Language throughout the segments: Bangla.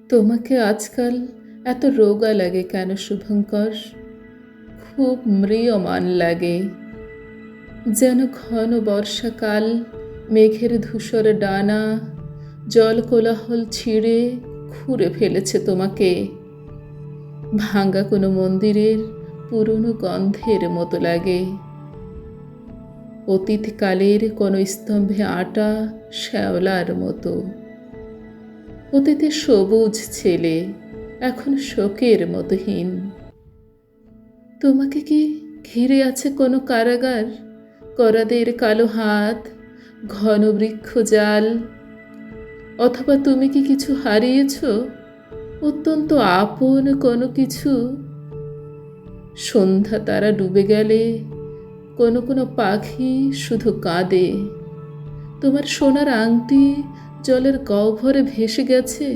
তোমাকে আজকাল এত রোগা লাগে কেন শুভঙ্কর? খুব ম্রিয়মাণ লাগে, যেন ঘন বর্ষাকাল মেঘের ধূসর ডানা জল কোলাহল ছিঁড়ে খুঁড়ে ফেলেছে তোমাকে। ভাঙা কোনো মন্দিরের পুরনো গন্ধের মতো লাগে, অতীতকালের কোনো স্তম্ভে আটা শ্যাওলার মতো। অতীতে সবুজ ছেলে, এখন শোকের মতোহীন। তোমাকে কি ঘিরে আছে কোনো কারাগার? করাদের কালো হাত, ঘন বৃক্ষ জাল, অথবা তুমি কি কিছু হারিয়েছ, অত্যন্ত আপন কোনো কিছু? সন্ধ্যা তারা ডুবে গেলে কোনো কোনো পাখি শুধু কাঁদে। তোমার সোনার আংটি জলের গহ্বরে ভেসে গেছে।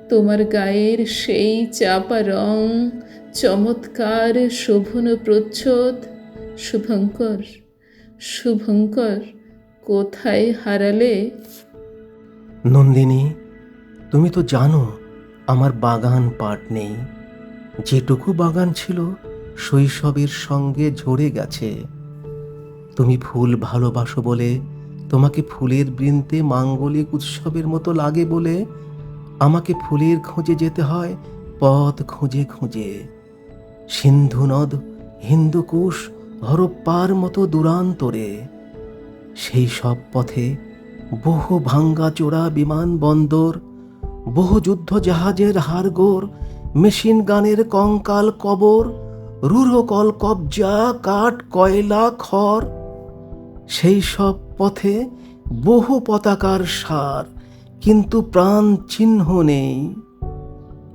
তোমার গায়ের সেই চাপা রং, চমৎকার শোভন প্রচ্ছদ, শুভঙ্কর, শুভঙ্কর, কোথায় হারালে? নন্দিনী, তুমি তো জানো আমার বাগান পাট নেই। যেটুকু বাগান ছিল শৈশবের সঙ্গে ঝরে গেছে। তুমি ফুল ভালোবাসো বলে, তোমাকে ফুলের বৃন্তে মাঙ্গলিক উৎসবের মতো লাগে বলে আমাকে ফুলের খোঁজে যেতে হয়, পথ খুঁজে খুঁজে। সিন্ধু নদ, হিন্দুকুশ, হরপ্পার মতো দূরান্তরে। সেই সব পথে বহু ভাঙ্গা চোরা বিমানবন্দর, বহু যুদ্ধ জাহাজের হাড়গোড়, মেশিন গানের কঙ্কাল কবর, রূঢ় কল কবজা, কাঠ কয়লা খড়। সেই সব পথে বহু পতাকার সার, কিন্তু প্রাণ চিহ্ন নেই।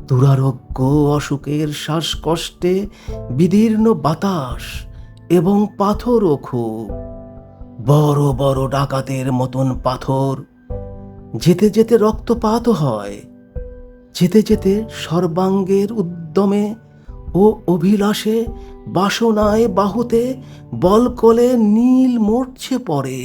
দুরারোগ্য অসুখের শ্বাসকষ্টে বিদীর্ণ বাতাস এবং পাথরও খুব বড় বড় ডাকাতের মতন পাথর। যেতে যেতে রক্তপাত হয়, যেতে যেতে সর্বাঙ্গের উদ্যমে ও অভিলাষে, বাসনায় বাহুতে বলকলে নীল মরছে পড়ে।